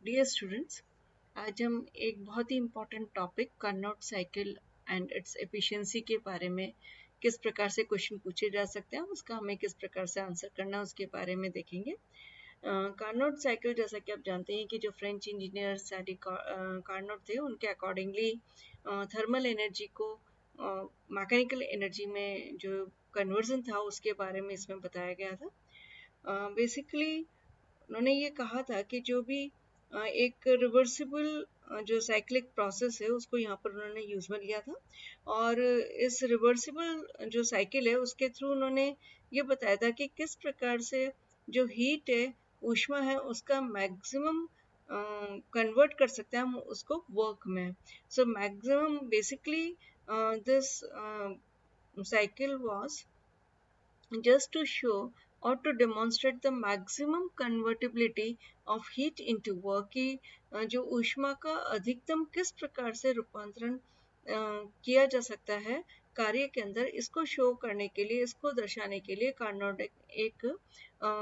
Dear students, आज हम एक बहुत ही important topic Carnot cycle and its efficiency के बारे में किस प्रकार से क्वेश्चन पूछे जा सकते हैं, उसका हमें किस प्रकार से आंसर करना है उसके बारे में देखेंगे। कार्नोट साइकिल, जैसा कि आप जानते हैं कि जो फ्रेंच इंजीनियर सैडी कार्नोट थे, उनके अकॉर्डिंगली थर्मल एनर्जी को मैकेनिकल एनर्जी में जो कन्वर्जन था उसके बारे में इसमें बताया गया था। बेसिकली उन्होंने ये कहा था कि जो भी एक रिवर्सिबल जो साइक्लिक प्रोसेस है उसको यहाँ पर उन्होंने यूज में लिया था, और इस रिवर्सिबल जो साइकिल है उसके थ्रू उन्होंने ये बताया था कि किस प्रकार से जो हीट है, ऊष्मा है, उसका मैक्सिमम कन्वर्ट कर सकते हैं हम उसको वर्क में। So maximum basically this cycle was just to show or to demonstrate the maximum convertibility of heat into work, कि जो ऊष्मा का अधिकतम किस प्रकार से रूपांतरण किया जा सकता है कार्य के अंदर, इसको शो करने के लिए, इसको दर्शाने के लिए कार्नोट एक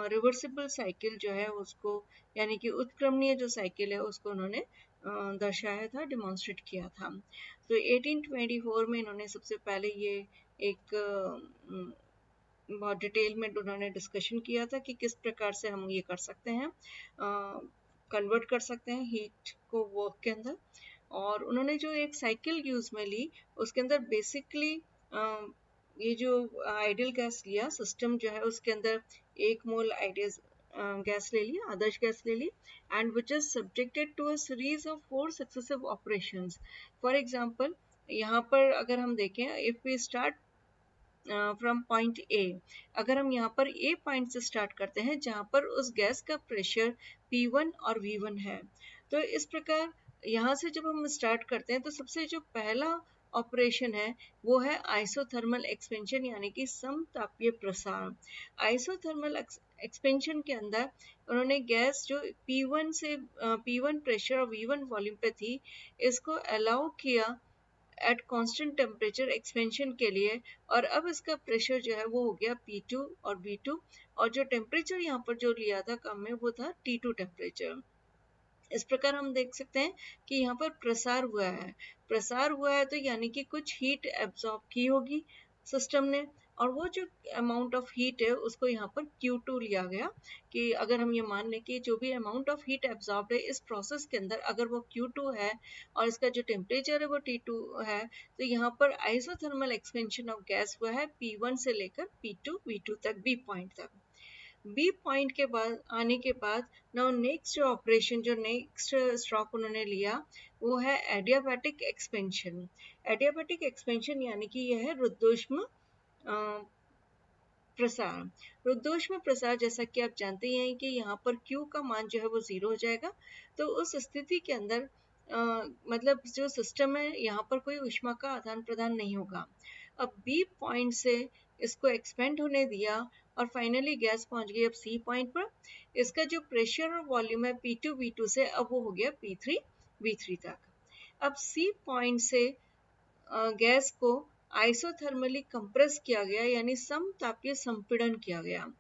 रिवर्सिबल साइकिल जो है उसको, यानी कि उत्क्रमणीय जो साइकिल है उसको उन्होंने दर्शाया था, डिमॉन्स्ट्रेट किया था। तो 1824 में इन्होंने सबसे पहले ये एक बहुत डिटेल में उन्होंने डिस्कशन किया था कि किस प्रकार से हम ये कर सकते हैं, कन्वर्ट कर सकते हैं हीट को वर्क के अंदर। और उन्होंने जो एक साइकिल यूज में ली उसके अंदर बेसिकली ये जो आइडियल गैस लिया, सिस्टम जो है उसके अंदर 1 मोल आइडियल गैस ले ली, आदर्श गैस ले ली, and which is subjected to a series of 4 successive operations. For example, यहाँ पर अगर हम देखें, if we start from point A, अगर हम यहाँ पर ए पॉइंट से स्टार्ट करते हैं जहाँ पर उस गैस का प्रेशर P1 और V1 है, तो इस प्रकार यहाँ से जब हम स्टार्ट करते हैं तो सबसे जो पहला ऑपरेशन है वो है आइसोथर्मल एक्सपेंशन, यानी कि समतापीय प्रसार। आइसोथर्मल एक्सपेंशन के अंदर उन्होंने गैस जो P1 से P1 प्रेशर और V1 वॉल्यूम पे थी, इसको अलाउ किया एट कांस्टेंट टेम्परेचर एक्सपेंशन के लिए, और अब इसका प्रेशर जो है वो हो गया P2 और V2, और जो टेम्परेचर यहाँ पर जो लिया था कम में वो था T2 टेम्परेचर। इस प्रकार हम देख सकते हैं कि यहाँ पर प्रसार हुआ है। प्रसार हुआ है तो यानी कि कुछ हीट एब्जॉर्ब की होगी सिस्टम ने, और वो जो अमाउंट ऑफ हीट है उसको यहाँ पर Q2 लिया गया, कि अगर हम ये मान लें कि जो भी अमाउंट ऑफ हीट एब्जॉर्ब है इस प्रोसेस के अंदर अगर वो Q2 है और इसका जो टेम्परेचर है वो T2 है, तो यहाँ पर आइसोथर्मल एक्सपेंशन ऑफ गैस हुआ है P1 से लेकर P2 V2 तक, बी पॉइंट तक। बी पॉइंट के बाद आने के बाद नाउ नेक्स्ट जो ऑपरेशन, जो नेक्स्ट स्ट्रोक उन्होंने लिया वो है एडियाबैटिक एक्सपेंशन। एडियाबैटिक एक्सपेंशन यानी कि यह है रुद्धोष्म प्रसार। रुद्धोष्म प्रसार, जैसा कि आप जानते हैं कि यहाँ पर Q का मान जो है वो 0 हो जाएगा, तो उस स्थिति के अंदर मतलब जो सिस्टम है यहाँ पर कोई ऊष्मा का आदान प्रदान नहीं होगा। अब बी पॉइंट से इसको एक्सपेंड होने दिया और फाइनली गैस पहुंच गई अब सी पॉइंट पर। इसका जो प्रेशर और वॉल्यूम है P2 V2 से अब वो हो गया P3 V3 तक। अब सी पॉइंट से गैस को आइसोथर्मली कंप्रेस किया गया, यानी समतापीय संपीड़न किया गया।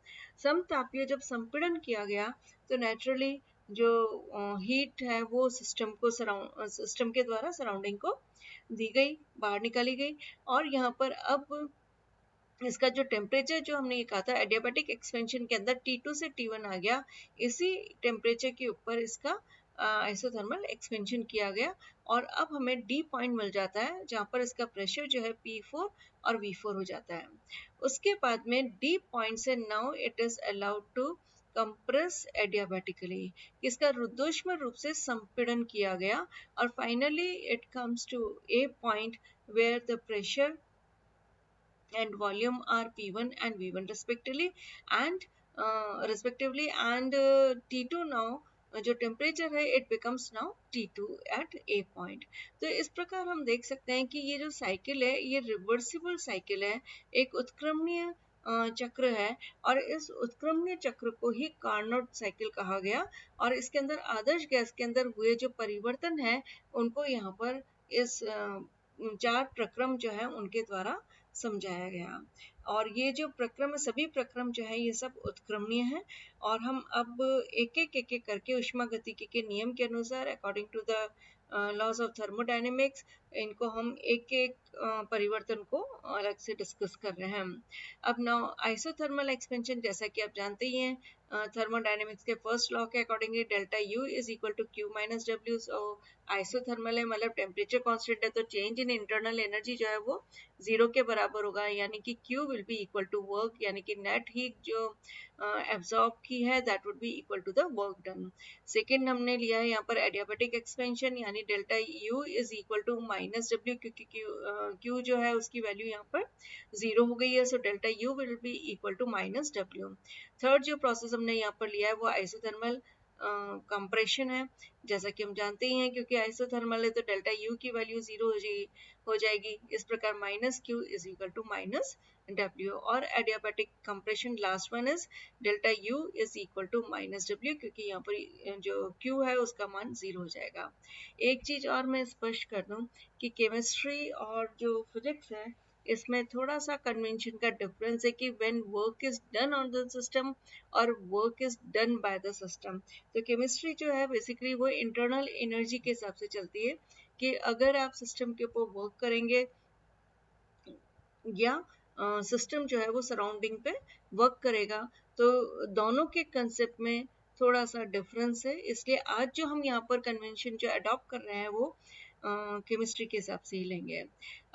समतापीय जब संपीड़न किया गया तो नेचुरली जो हीट है वो सिस्टम के द्वारा सराउंडिंग को दी गई, बाहर निकाली गई, और यहाँ पर अब इसका जो टेम्परेचर जो हमने ये कहा था एडियाबैटिक एक्सपेंशन के अंदर T2 से T1 आ गया, इसी टेम्परेचर के ऊपर इसका आइसोथर्मल एक्सपेंशन किया गया, और अब हमें D पॉइंट मिल जाता है जहाँ पर इसका प्रेशर जो है P4 और V4 हो जाता है। उसके बाद में D पॉइंट से now it is allowed to compress adiabatically, इसका रुद्धोष्म रूप से संपीड़न किया गया, और finally it comes to A point where the pressure and volume are P1 and V1 respectively, and T2 now जो टेम्परेचर है it becomes now T2 at A point. तो इस प्रकार हम देख सकते हैं कि ये जो साइकिल है ये रिवर्सिबल साइकिल है, एक उत्क्रमणीय चक्र है, और इस उत्क्रमणीय चक्र को ही कार्नोट साइकिल कहा गया, और इसके अंदर आदर्श गैस के अंदर हुए जो परिवर्तन है उनको यहाँ पर इस 4 प्रक्रम जो है उनके द्वारा समझाया गया। और ये जो प्रक्रम है, सभी प्रक्रम जो है ये सब उत्क्रमणीय है। और हम अब एक एक करके उष्मागतिकी के नियम के अनुसार according to the laws of thermodynamics इनको हम एक एक परिवर्तन को अलग से डिस्कस कर रहे हैं। अब नाउ आइसोथर्मल एक्सपेंशन, जैसा कि आप जानते ही हैं थर्मोडायनेमिक्स के फर्स्ट लॉ के accordingly delta U is equal to Q minus W. So isothermal है मतलब टेम्परेचर कांस्टेंट है, तो चेंज इन इंटरनल एनर्जी जो है वो 0 के बराबर होगा, यानी कि Q will be equal to work, यानी कि नेट हीट जो एब्जॉर्ब की है that would be equal to the work done. Second हमने लिया है यहाँ पर एडियाबेटिक एक्सपेंशन, यानी delta U is equal to minus W, क्योंकि Q जो है उसकी वैल्यू यहाँ पर 0 हो गई है, so delta U will be equal to minus W. Third जो प्रोसेस हमने यहाँ पर लिया है वो आइसोथर्मल कंप्रेशन है। जैसा कि हम जानते ही हैं क्योंकि आइसोथर्मल है तो डेल्टा U की वैल्यू 0 हो जाएगी। इस प्रकार minus Q is equal to minus W। और adiabatic compression last one is delta U is equal to minus W, क्योंकि यहाँ पर जो Q है उसका मान 0 हो जाएगा। एक चीज और मैं स्पष्ट कर दूं कि केमिस्ट्री और जो फिजिक्स है इसमें थोड़ा सा कन्वेंशन का डिफरेंस है कि when work is done on the system और work is done by the system. तो केमिस्ट्री जो है बेसिकली वो इंटरनल एनर्जी के हिसाब से चलती है कि अगर आप सिस्टम के ऊपर वर्क करेंगे या सिस्टम जो है वो सराउंडिंग पे वर्क करेगा, तो दोनों के कंसेप्ट में थोड़ा सा डिफरेंस है। इसलिए आज जो हम यहाँ पर कन्वेंशन जो अडॉप्ट कर रहे हैं वो केमिस्ट्री के हिसाब से ही लेंगे।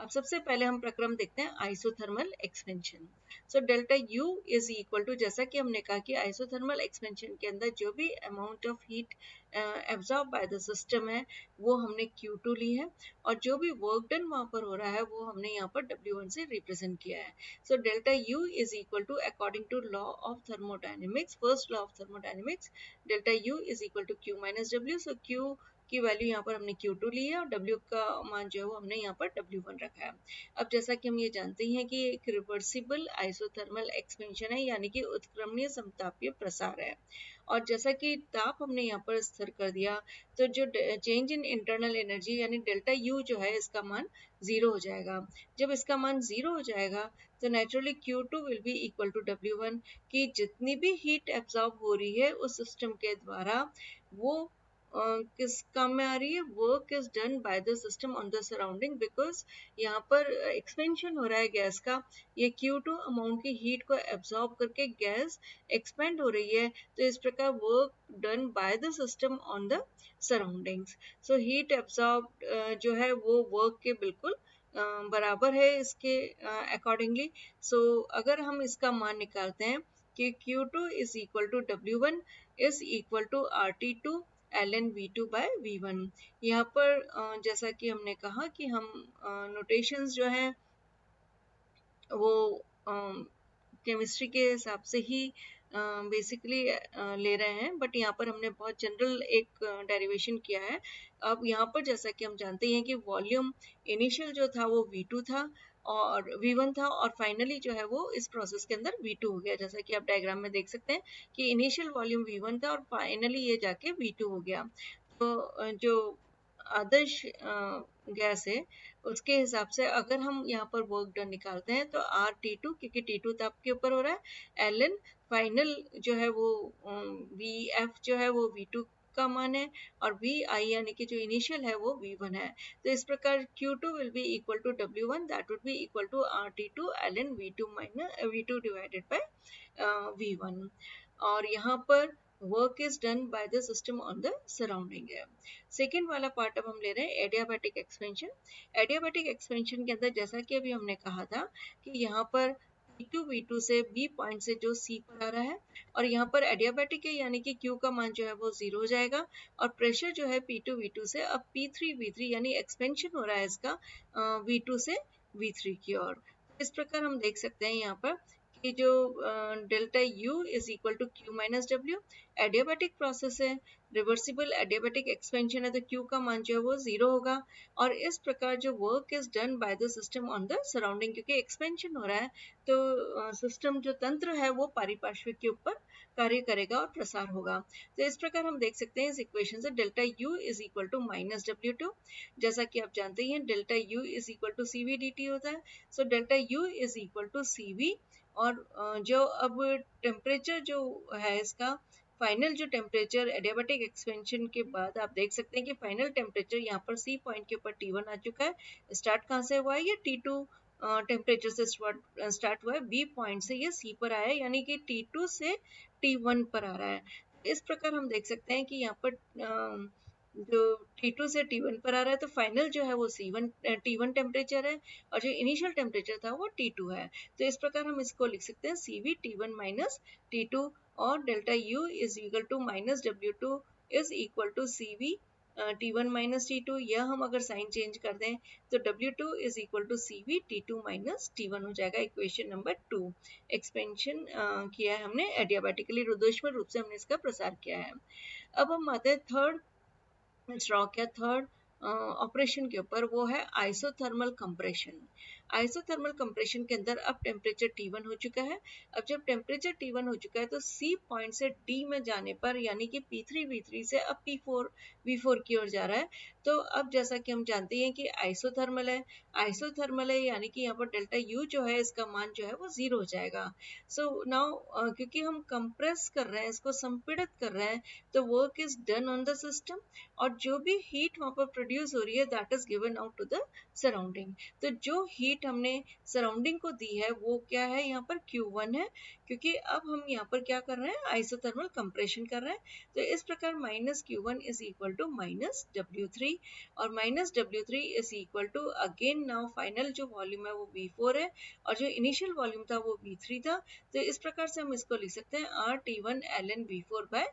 अब सबसे पहले हम प्रक्रम देखते हैं isothermal expansion. So delta U is equal to, जैसा कि हमने कहा कि आइसोथर्मल एक्सपेंशन के अंदर जो भी amount of heat absorb by the system है वो हमने Q2 ली है, और जो भी वर्क डन वहां पर हो रहा है वो हमने यहाँ पर W1 से रिप्रेजेंट किया है। So delta U is equal to according to law of thermodynamics, first law of thermodynamics, delta U is equal to Q minus W. So Q की वैल्यू यहाँ पर हमने Q2 ली है और W का मान जो है वो हमने यहाँ पर W1 रखा है। अब जैसा कि हम ये जानते हैं कि एक रिवर्सिबल आइसोथर्मल एक्सपेंशन है, यानी कि उत्क्रमणीय समतापीय प्रसार है। और जैसा कि ताप हमने यहाँ पर स्थिर कर दिया, तो जो चेंज इन इंटरनल एनर्जी यानी डेल्टा U जो है इसका मान 0 हो जाएगा। जब इसका मान 0 हो जाएगा तो naturally Q2 will be equal to W1, कि जितनी भी हीट एब्जॉर्ब हो रही है उस सिस्टम के द्वारा वो किस काम में आ रही है, work is done by the system on the surrounding, because यहाँ पर एक्सपेंशन हो रहा है गैस का। ये Q2 अमाउंट की हीट को एब्जॉर्ब करके गैस एक्सपेंड हो रही है, तो इस प्रकार work done by the system on the surroundings. So heat absorb जो है वो वर्क के बिल्कुल बराबर है इसके अकॉर्डिंगली। सो अगर हम इसका मान निकालते हैं कि Q2 is equal to W1 is equal to RT2 ln V2 by V1। यहाँ पर जैसा कि हमने कहा कि हम नोटेशंस जो है वो केमिस्ट्री के हिसाब से ही बेसिकली ले रहे हैं, बट यहाँ पर हमने बहुत जनरल एक डेरिवेशन किया है। अब यहाँ पर जैसा कि हम जानते हैं कि वॉल्यूम इनिशियल जो था वो V2 था और V1 था, और फाइनली जो है वो इस प्रोसेस के अंदर V2 हो गया। जैसा कि आप डायग्राम में देख सकते हैं कि इनिशियल वॉल्यूम V1 था और फाइनली ये जाके V2 हो गया। तो जो आदर्श गैस है उसके हिसाब से अगर हम यहाँ पर वर्क डन निकालते हैं तो RT2, क्योंकि T2 ताप के ऊपर हो रहा है, ln फाइनल जो है वो VF जो है वो V2 का मान है, और VI यानी कि जो इनिशियल है वो V1 है। तो इस प्रकार Q2 will be equal to W1, that would be equal to RT2 ln V2 minus V2 divided by V1। और यहाँ पर work is done by the system on the surrounding है। सेकेंड वाला पार्ट अब हम ले रहे हैं एडियाबैटिक एक्सपेंशन। एडियाबैटिक एक्सपेंशन के अंदर जैसा कि अभी हमने कहा था कि यहाँ पर P2 V2 से B पॉइंट से जो C पर आ रहा है, और यहाँ पर एडियाबैटिक है यानी कि Q का मान जो है वो 0 हो जाएगा, और प्रेशर जो है P2 V2 से अब P3 V3 यानी एक्सपेंशन हो रहा है इसका V2 से V3 की ओर। इस प्रकार हम देख सकते हैं यहाँ पर कि जो delta U is equal to Q minus W adiabatic process है, रिवर्सिबल एडियाबैटिक एक्सपेंशन है, तो क्यू का मान जो है वो 0 होगा। और इस प्रकार जो work is done by the system on the surrounding, क्योंकि एक्सपेंशन हो रहा है तो सिस्टम जो तंत्र है वो पारिपार्श्विक के ऊपर कार्य करेगा और प्रसार होगा। तो इस प्रकार हम देख सकते हैं इस इक्वेशन से delta U is equal to minus W two, जैसा कि आप जानते हैं delta U is equal to C V D T होता है। So delta U is equal to C V, और जो अब टेम्परेचर जो है इसका फाइनल जो टेम्परेचर एडियाबैटिक एक्सपेंशन के बाद आप देख सकते हैं कि फाइनल टेम्परेचर यहाँ पर सी पॉइंट के ऊपर T1 आ चुका है। स्टार्ट कहाँ से हुआ है, ये T2 टेम्परेचर से स्टार्ट हुआ है, बी पॉइंट से ये सी पर आया है, यानी कि T2 से T1 पर आ रहा है। इस प्रकार हम देख सकते हैं कि यहाँ पर जो T2 से T1 पर आ रहा है, तो फाइनल जो है वो T1 टेम्परेचर है, और जो इनिशियल टेम्परेचर था वो T2 है। तो इस प्रकार हम इसको लिख सकते हैं CV T1 माइनस T2, और delta U is equal to minus W2 is equal to CV T1 minus T2। यह हम अगर साइन चेंज कर दें तो W2 is equal to CV T2 minus T1 हो जाएगा। इक्वेशन नंबर 2 एक्सपेंशन किया है हमने एडियाबैटिकली, रुद्धोष्म रूप से हमने इसका प्रसार किया है। अब हम आते हैं थर्ड स्ट्रोक या थर्ड ऑपरेशन के ऊपर, वो है आइसोथर्मल कंप्रेशन। आइसोथर्मल कंप्रेशन के अंदर अब टेम्परेचर T1 हो चुका है। अब जब टेम्परेचर T1 हो चुका है तो C पॉइंट से D में जाने पर, यानी कि P3 V3 से अब P4 V4 की ओर जा रहा है। तो अब जैसा कि हम जानते हैं कि आइसोथर्मल है, यानी कि यहाँ पर डेल्टा U जो है इसका मान जो है वो 0 हो जाएगा। सो नाउ क्योंकि हम कंप्रेस कर रहे हैं, इसको संपीड़ित कर रहे हैं, तो work is done on the system, और जो भी हीट वहां पर प्रोड्यूस हो रही है that is given out to the surrounding. तो जो हीट हमने सराउंडिंग को दी है वो क्या है, यहाँ पर Q1 है, क्योंकि अब हम यहाँ पर क्या कर रहे हैं, आइसोथर्मल कंप्रेशन कर रहे हैं। तो इस प्रकार minus Q1 is equal to minus W3, और minus W3 is equal to again now final जो वॉल्यूम है वो V4 है, और जो इनिशियल वॉल्यूम था वो V3 था। तो इस प्रकार से हम इसको लिख सकते हैं RT1 ln V4 bye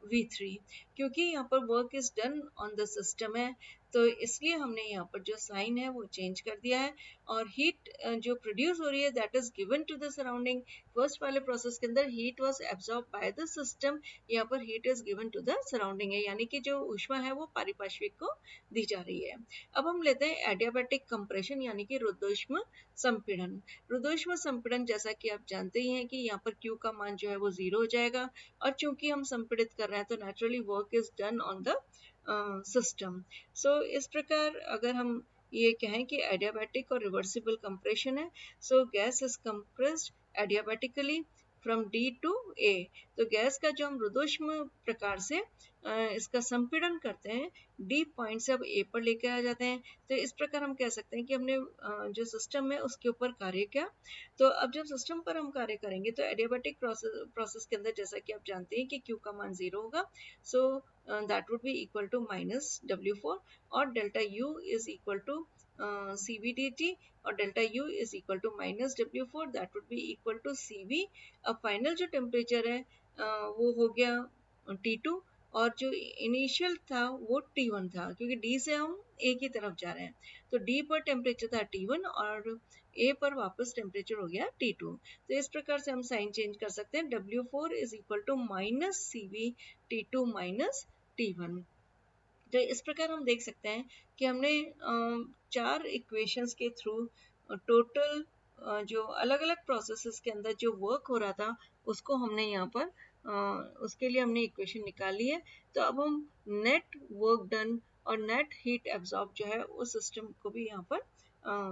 V3, क्योंकि यहाँ पर work is done on the system है, तो इसलिए हमने यहाँ पर जो साइन है वो चेंज कर दिया है, और हीट जो प्रोड्यूस हो रही है that is given to the surrounding. First वाले प्रोसेस के अंदर heat was absorb by the system, यहाँ पर heat is given to the surrounding है, यानी कि जो ऊष्मा है वो पारिपार्श्विक को दी जा रही है। अब हम लेते हैं एडियाबैटिक कंप्रेशन, यानी कि रुद्धोष्म संपीड़न। रुद्धोष्म संपीड़न जैसा कि आप जानते ही हैं कि यहाँ पर Q का मान जो है वो 0 हो जाएगा, और चूंकि हम संपीड़ित कर रहे हैं तो naturally work is done on the system. So इस प्रकार अगर हम ये कहें कि एडियाबैटिक और रिवर्सिबल कंप्रेशन है, so gas is compressed adiabatically from D to A। तो गैस का जो हम रुद्धोष्म प्रकार से इसका संपीड़न करते हैं, D पॉइंट से अब A पर लेकर आ जाते हैं। तो इस प्रकार हम कह सकते हैं कि हमने जो सिस्टम है उसके ऊपर कार्य किया। तो अब जब सिस्टम पर हम कार्य करेंगे तो एडियाबैटिक प्रोसेस के अंदर जैसा कि आप जानते हैं कि Q का मान 0 होगा, सो that would be equal to minus W4, और delta U is equal to CVDT, और delta U is equal to minus W4, that would be equal to CV। अब फाइनल जो टेम्परेचर है वो हो गया T2, और जो इनिशियल था वो T1 था, क्योंकि D से हम A की तरफ जा रहे हैं, तो D पर टेम्परेचर था T1 और A पर वापस टेम्परेचर हो गया T2। तो इस प्रकार से हम साइन चेंज कर सकते हैं, W4 is equal to minus CV T2 minus T1। तो इस प्रकार हम देख सकते हैं कि हमने चार इक्वेशंस के थ्रू टोटल जो अलग अलग प्रोसेसेस के अंदर जो वर्क हो रहा था उसको हमने यहाँ पर उसके लिए हमने इक्वेशन निकाली है। तो अब हम नेट वर्क डन और नेट हीट एब्जॉर्ब जो है उस सिस्टम को भी यहाँ पर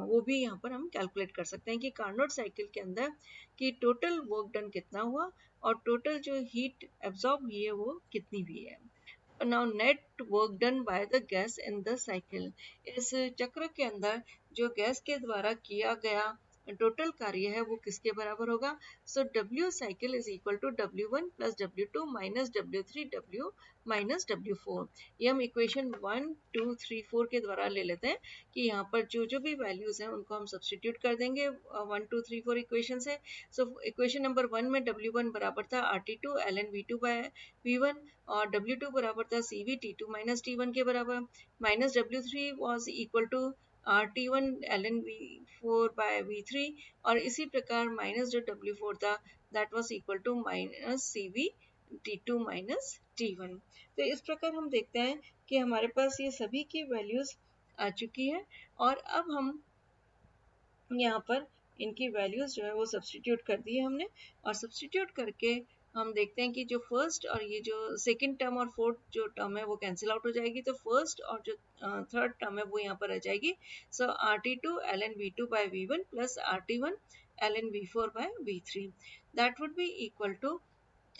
वो भी यहाँ पर हम कैलकुलेट कर सकते हैं कि कार्नोट साइकिल के अंदर कि टोटल वर्क डन कितना हुआ और टोटल जो हीट एब्जॉर्ब हुई है वो कितनी भी है। Now net work done by the gas in the cycle, इस चक्र के अंदर जो गैस के द्वारा किया गया टोटल कार्य है वो किसके बराबर होगा। सो W cycle is equal to W1 plus W2 minus W3 W minus W4। ये हम इक्वेशन 1 2 3 4 के द्वारा ले लेते हैं कि यहाँ पर जो जो भी वैल्यूज हैं उनको हम सब्सटीट्यूट कर देंगे 1 2 3 4 इक्वेशन से। सो इक्वेशन नंबर 1 में W1 बराबर था RT2 ln V2 by V1, और W2 बराबर था CV T2 माइनस T1 के बराबर, minus W3 was equal to RT1 ln V4/V3 और इसी प्रकार माइनस जो W4 था that was equal to minus CV T2 minus T1। तो इस प्रकार हम देखते हैं कि हमारे पास ये सभी की वैल्यूज आ चुकी है और अब हम यहाँ पर इनकी वैल्यूज जो है वो सब्स्टिट्यूट कर दी है हमने और सब्स्टिट्यूट करके हम देखते हैं कि जो फर्स्ट और ये जो सेकंड टर्म और फोर्थ जो टर्म है वो कैंसिल आउट हो जाएगी, तो फर्स्ट और जो थर्ड टर्म है वो यहाँ पर आ जाएगी। So RT2 ln V2/V1 plus RT1 ln V4/V3 that would be equal to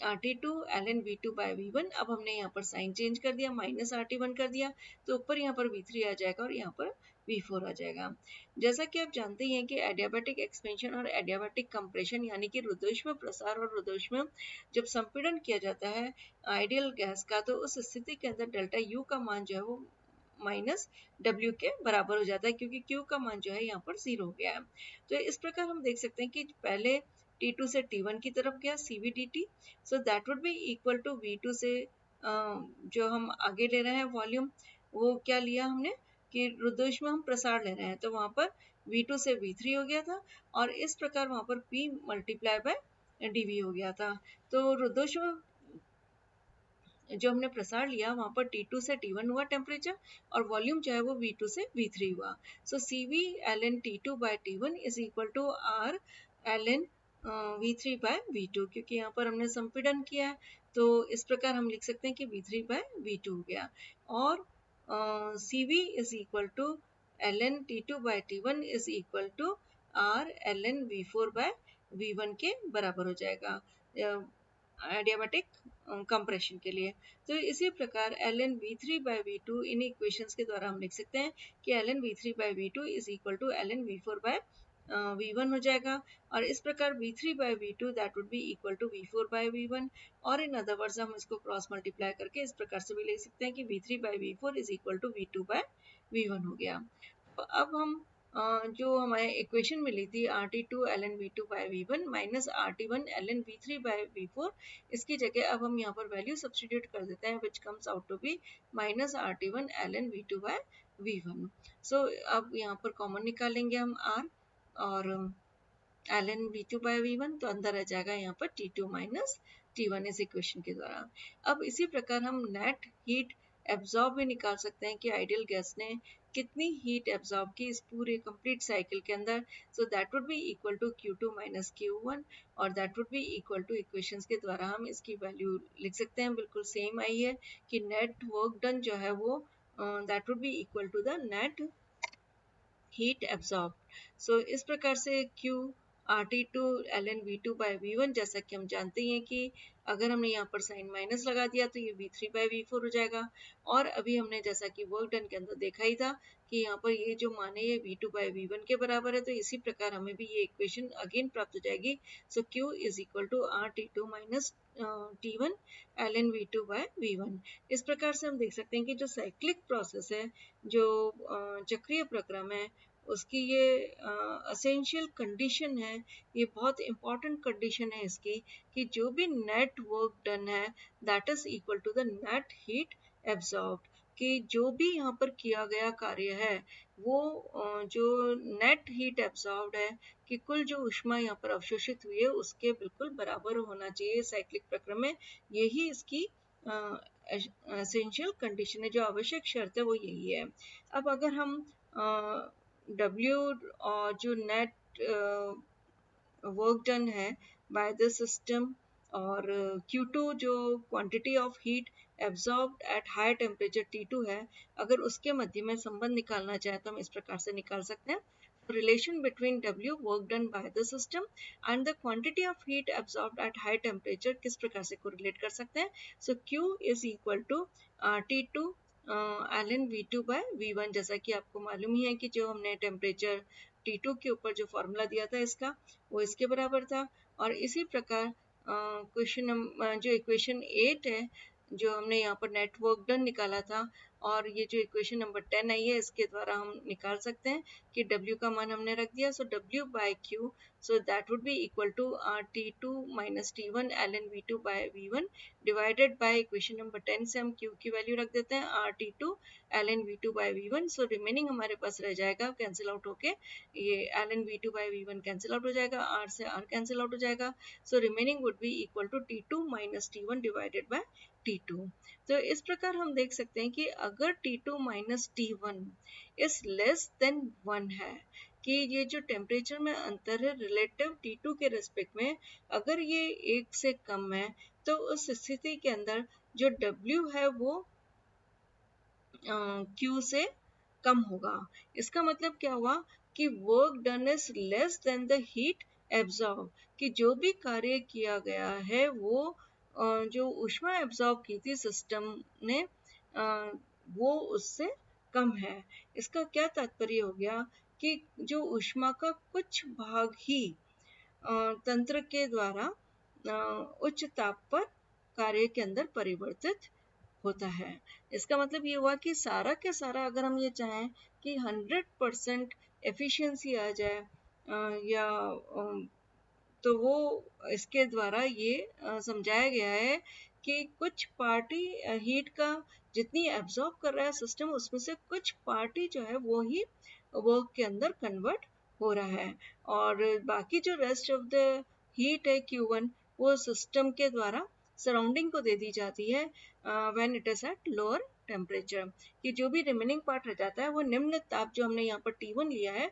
RT2 ln V2/V1। अब हमने यहाँ पर साइन चेंज कर दिया, माइनस RT1 कर दिया, तो ऊपर यहाँ पर V3 आ जाएगा और यहाँ पर V4 आ जाएगा। जैसा कि आप जानते हैं कि एडियाबैटिक एक्सपेंशन और एडियाबैटिक कंप्रेशन यानी कि रुद्धोष्म प्रसार और रुद्धोष्म जब संपीड़न किया जाता है आइडियल गैस का, तो उस स्थिति के अंदर डेल्टा U का मान जो है वो माइनस W के बराबर हो जाता है क्योंकि Q का मान जो है यहाँ पर 0 हो गया है। तो इस प्रकार हम देख सकते हैं कि पहले T2 से T1 की तरफ गया CVDT, so that would be equal to V2 से जो हम आगे ले रहे हैं वॉल्यूम वो क्या लिया हमने कि रुद्धोष्म हम प्रसार ले रहे हैं, तो वहां पर V2 से V3 हो गया था और इस प्रकार वहां पर P मल्टीप्लाई बाय DV हो गया था। तो रुद्धोष्म जो हमने प्रसार लिया वहां पर T2 से T1 हुआ टेम्परेचर और वॉल्यूम जो है वो V2 से V3 हुआ। So CV ln T2/T1 is equal to R ln V3/V2 क्योंकि यहाँ पर हमने संपीड़न किया है, तो इस प्रकार हम लिख सकते हैं कि V3/V2 हो गया और CV is equal to ln T2/T1 is equal to R ln V4/V1 के बराबर हो जाएगा एडियाबैटिक कंप्रेशन के लिए। तो इसी प्रकार ln V3/V2 इन इक्वेशंस के द्वारा हम लिख सकते हैं कि ln V3/V2 is equal to ln V4/V1 हो जाएगा और इस प्रकार V3/V2 that would be equal to V4/V1 और इन अदर वर्ड्स हम इसको क्रॉस मल्टीप्लाई करके इस प्रकार से भी लिख सकते हैं कि V3/V4 is equal to V2/V1 हो गया। तो अब हम जो हमारे इक्वेशन मिली थी RT2 ln V2/V1 minus RT1 ln V3/V4, इसकी जगह अब हम यहाँ पर वैल्यू सब्स्टिट्यूट कर देते हैं which comes out to be minus RT1 ln V2/V1। So अब यहाँ पर कॉमन निकालेंगे हम R और ln V2/V1, तो अंदर आ जाएगा यहाँ पर T2 माइनस T1 इस इक्वेशन के द्वारा। अब इसी प्रकार हम नेट हीट एब्जॉर्ब भी निकाल सकते हैं कि आइडियल गैस ने कितनी हीट एब्जॉर्ब की इस पूरे कंप्लीट साइकिल के अंदर। So that would be equal to Q2 minus Q1 और that would be equal to equations के द्वारा हम इसकी वैल्यू लिख सकते हैं, बिल्कुल सेम आई है कि नेट वर्क डन जो है वो that would be equal to the net heat absorb. So इस प्रकार से Q RT2 ln V2/V1 जैसा कि हम जानते हैं कि अगर हमने यहाँ पर साइन माइनस लगा दिया तो ये V3/V4 हो जाएगा और अभी हमने जैसा कि वर्क डन के अंदर देखा ही था कि यहाँ पर ये जो मान है ये V2/V1 के बराबर है, तो इसी प्रकार हमें भी ये इक्वेशन अगेन प्राप्त हो जाएगी। So Q is equal to RT2 minus T1 ln V2/V1। इस प्रकार से हम देख सकते हैं कि जो साइक्लिक प्रोसेस है, जो चक्रीय प्रक्रम है, उसकी ये असेंशियल कंडीशन है, ये बहुत इंपॉर्टेंट कंडीशन है इसकी कि जो भी नेट वर्क डन है that is equal to the net heat absorbed, कि जो भी यहाँ पर किया गया कार्य है वो जो नेट हीट एब्जॉर्ब्ड है कि कुल जो ऊष्मा यहाँ पर अवशोषित हुई है उसके बिल्कुल बराबर होना चाहिए साइक्लिक प्रक्रम में। यही इसकी एसेंशियल कंडीशन है, जो आवश्यक शर्त है वो यही है। अब अगर हम W और जो नेट वर्क डन है बाय द सिस्टम और Q2 जो quantity of heat absorbed at high temperature T2 है, अगर उसके मध्य में संबंध निकालना चाहे तो हम इस प्रकार से निकाल सकते हैं। Relation between W work done by the system and the quantity of heat absorbed at high temperature किस प्रकार से कोरिलेट कर सकते हैं। So Q is equal to T2 ln V2/V1, जैसा कि आपको मालूम ही है कि जो हमने टेम्परेचर T2 के ऊपर जो फॉर्मूला दिया था इसका वो इसके बराबर था। और इसी प्रकार क्वेश्चन जो इक्वेशन 8 है, जो हमने यहाँ पर नेट वर्क डन निकाला था और ये जो इक्वेशन नंबर 10 आई है इसके द्वारा हम निकाल सकते हैं कि W का मान हमने रख दिया, so W by Q, so that would be equal to T2 minus T1 ln V2 by V1 divided by equation number 10 से हम Q की वैल्यू रख देते हैं RT2 ln V2 by V1, so remaining हमारे पास रह जाएगा कैंसिल आउट होके, ये ln V2 by V1 cancel out हो जाएगा, R से R कैंसिल आउट हो जाएगा, so remaining would be equal to T2 minus T1 divided by T2। तो इस प्रकार हम देख सकते हैं कि अगर T2 minus T1 is less than 1 है, कि ये जो टेम्परेचर में अंतर है रिलेटिव T2 के रेस्पेक्ट में, अगर ये 1 से कम है तो उस स्थिति के अंदर जो W है वो Q से कम होगा। इसका मतलब क्या हुआ कि work done is less than the heat absorb, कि जो भी कार्य किया गया है वो जो ऊष्मा एब्जॉर्ब की थी सिस्टम ने वो उससे कम है। इसका क्या तात्पर्य हो गया कि जो ऊष्मा का कुछ भाग ही तंत्र के द्वारा उच्च ताप पर कार्य के अंदर परिवर्तित होता है। इसका मतलब ये हुआ कि सारा के सारा अगर हम ये चाहें कि 100% एफिशिएंसी आ जाए या तो वो इसके द्वारा ये समझाया गया है कि कुछ पार्टी हीट का जितनी एब्जॉर्ब कर रहा है सिस्टम, उसमें से कुछ पार्टी जो है वो ही वर्क के अंदर कन्वर्ट हो रहा है, और बाकी जो रेस्ट ऑफ द हीट है Q1 वो सिस्टम के द्वारा सराउंडिंग को दे दी जाती है when it is at lower temperature, कि जो भी रिमेनिंग पार्ट रह जाता है वो निम्न ताप जो हमने यहाँ पर T1 लिया है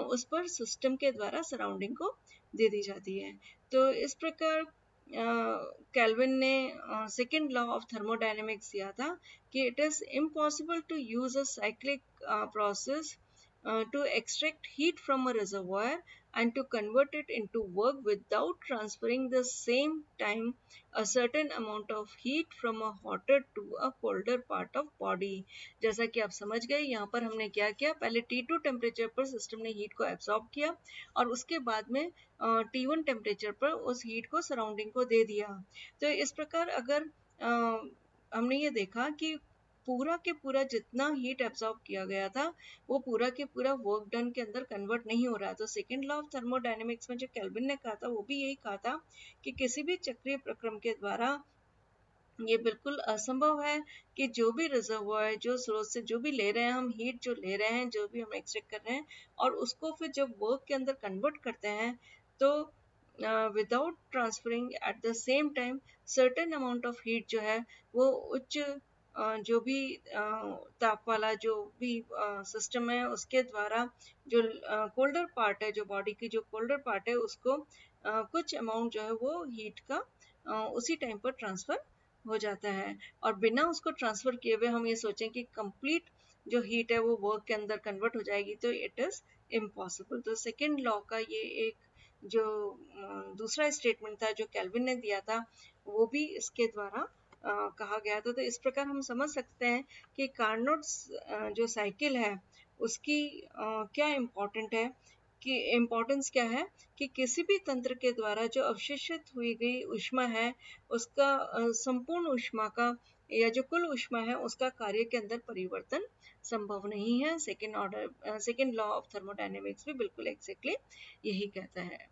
उस पर सिस्टम के द्वारा सराउंडिंग को दे दी जाती है। तो इस प्रकार कैल्विन ने सेकेंड लॉ ऑफ थर्मोडायनेमिक्स दिया था कि it is impossible to use a cyclic process to extract heat from a reservoir and to convert it into work without transferring the same time a certain amount of heat from a hotter to a colder part of body। जैसा कि आप समझ गए, यहाँ पर हमने क्या किया, पहले T2 टेम्परेचर पर सिस्टम ने हीट को एब्जॉर्ब किया और उसके बाद में T1 टेम्परेचर पर उस हीट को सराउंडिंग को दे दिया। तो इस प्रकार अगर हमने ये देखा कि पूरा के पूरा जितना हीट एब्जॉर्ब किया गया था वो पूरा के पूरा वर्क डन के अंदर कन्वर्ट नहीं हो रहा। तो सेकेंड लॉ ऑफ थर्मोडायनेमिक्स में जो केल्विन ने कहा था वो भी यही कहा था कि किसी भी चक्रीय प्रक्रम के द्वारा ये बिल्कुल असंभव है कि जो भी रिजर्वॉयर जो स्रोत से जो भी ले रहे हैं हम हीट, जो ले रहे हैं, जो भी हम एक्सट्रैक्ट कर रहे हैं और उसको फिर जब वर्क के अंदर कन्वर्ट करते हैं तो without transferring at the same time certain amount of heat जो है वो उच्च जो भी ताप वाला जो भी सिस्टम है उसके द्वारा जो कोल्डर पार्ट है, जो बॉडी की जो कोल्डर पार्ट है उसको कुछ अमाउंट जो है वो हीट का उसी टाइम पर ट्रांसफर हो जाता है, और बिना उसको ट्रांसफर किए हुए हम ये सोचें कि कंप्लीट जो हीट है वो वर्क के अंदर कन्वर्ट हो जाएगी तो इट इज इम्पॉसिबल। तो सेकेंड लॉ का ये एक जो दूसरा स्टेटमेंट था जो केल्विन ने दिया था वो भी इसके द्वारा कहा गया था। तो इस प्रकार हम समझ सकते हैं कि कार्नोट जो साइकिल है उसकी क्या इम्पोर्टेंट है, कि इम्पोर्टेंस क्या है कि किसी भी तंत्र के द्वारा जो अवशोषित हुई गई ऊष्मा है उसका संपूर्ण ऊष्मा का या जो कुल ऊष्मा है उसका कार्य के अंदर परिवर्तन संभव नहीं है। सेकेंड लॉ ऑफ थर्मोडायनेमिक्स भी बिल्कुल एग्जैक्टली यही कहता है।